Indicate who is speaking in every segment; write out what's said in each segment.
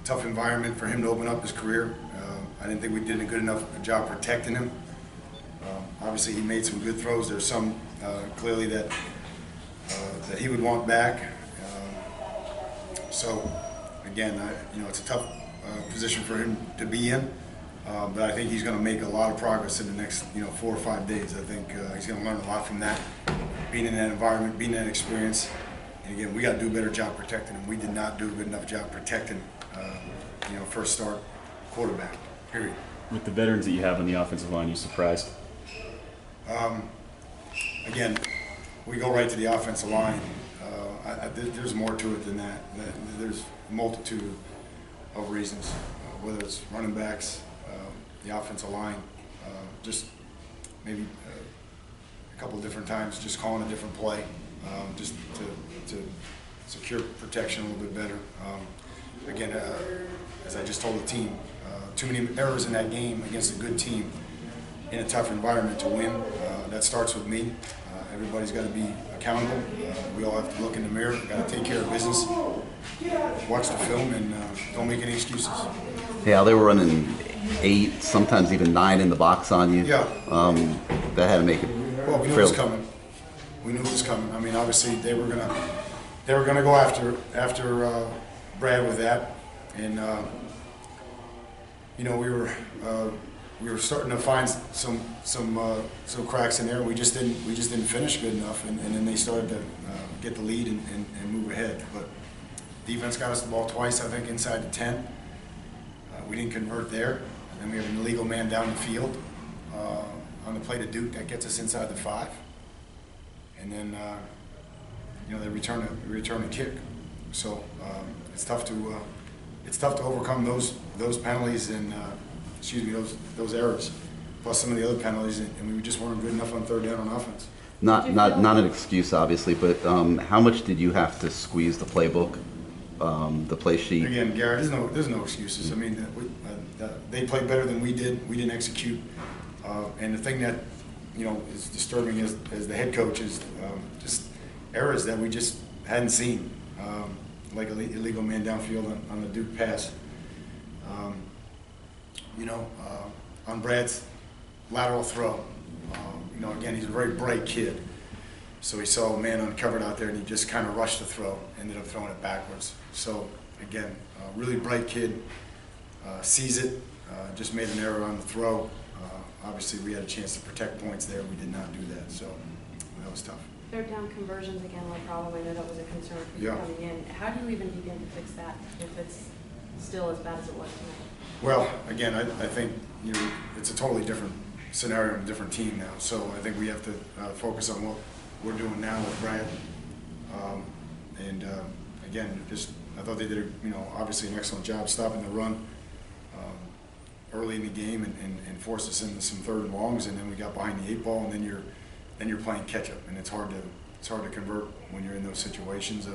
Speaker 1: tough environment for him to open up his career. I didn't think we did a good enough job protecting him. Obviously, he made some good throws. There's some clearly that he would want back. So again, it's a tough position for him to be in. But I think he's going to make a lot of progress in the next 4 or 5 days. I think he's going to learn a lot from that, being in that environment, being in that experience. And again, we got to do a better job protecting him. We did not do a good enough job protecting, first start quarterback. Period.
Speaker 2: With the veterans that you have on the offensive line, you surprised?
Speaker 1: Again, we go right to the offensive line. There's more to it than that. There's a multitude of reasons, whether it's running backs, the offensive line, just maybe a couple of different times, just calling a different play, just to secure protection a little bit better. Again, as I just told the team, too many errors in that game against a good team in a tough environment to win. That starts with me. Everybody's got to be accountable. We all have to look in the mirror. Got to take care of business. Watch the film and don't make any excuses.
Speaker 3: Yeah, they were running 8, sometimes even 9 in the box on you.
Speaker 1: Yeah.
Speaker 3: That had to make it.
Speaker 1: Well, we knew it was coming. We knew it was coming. I mean, obviously they were gonna go after Brad with that, and we were starting to find some cracks in there. We just didn't finish good enough, and then they started to get the lead and move ahead. But defense got us the ball twice, I think, inside the 10. We didn't convert there, and then we have an illegal man down the field on the play to Duke that gets us inside the 5, and then they return a kick. So it's tough to overcome those penalties and those errors, plus some of the other penalties, and we just weren't good enough on 3rd down on offense.
Speaker 3: Not an excuse, obviously, but how much did you have to squeeze the playbook, the play sheet?
Speaker 1: Again, Garrett, there's no excuses. I mean, they played better than we did. We didn't execute, and the thing that is disturbing as the head coach is just errors that we just hadn't seen, like an illegal man downfield on the Duke pass. On Brad's lateral throw, again, he's a very bright kid. So he saw a man uncovered out there and he just kind of rushed the throw, ended up throwing it backwards. So again, really bright kid, sees it, just made an error on the throw. Obviously we had a chance to protect points there. We did not do that, so that was tough.
Speaker 4: 3rd down conversions again were a problem. I know that was a concern for you coming in. How do you even begin to fix that if it's still as bad as it was tonight?
Speaker 1: Well, again, I think it's a totally different scenario and a different team now. So I think we have to focus on what we're doing now with Brad. Again, I thought they did obviously an excellent job stopping the run early in the game and forced us into some 3rd and longs, and then we got behind the 8 ball, and then you're playing catch up, and it's hard to convert when you're in those situations.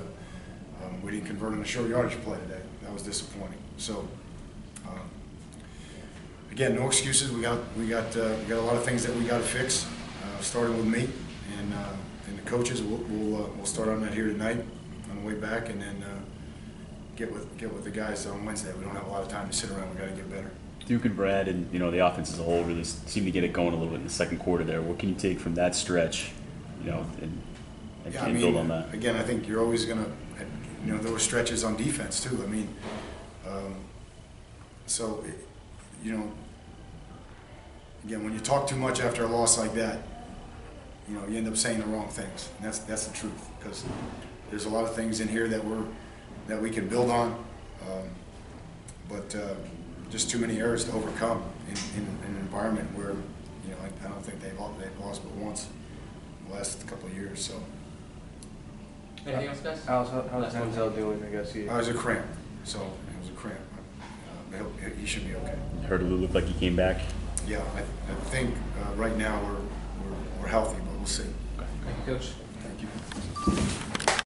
Speaker 1: We didn't convert on a short yardage play today. That was disappointing. So. Again, no excuses. We got a lot of things that we got to fix, starting with me and the coaches. We'll start on that here tonight on the way back, and then get with the guys on Wednesday. We don't have a lot of time to sit around. We got to get better.
Speaker 2: Duke and Brad and the offense as a whole really seemed to get it going a little bit in the 2nd quarter there. What can you take from that stretch, and build on that?
Speaker 1: Again, I think you're always gonna, there were stretches on defense too. I mean, again, when you talk too much after a loss like that, you end up saying the wrong things, and that's the truth. Because there's a lot of things in here that we can build on, but just too many errors to overcome in an environment where I don't think they've lost but once in the last couple of years. So.
Speaker 5: Anything else, guys?
Speaker 6: How's Denzel doing? I guess
Speaker 1: it was a cramp, so it was a cramp. He should be okay.
Speaker 2: Heard it looked like he came back.
Speaker 1: Yeah, I think right now we're healthy, but we'll see.
Speaker 5: Thank you, Coach.
Speaker 1: Thank you.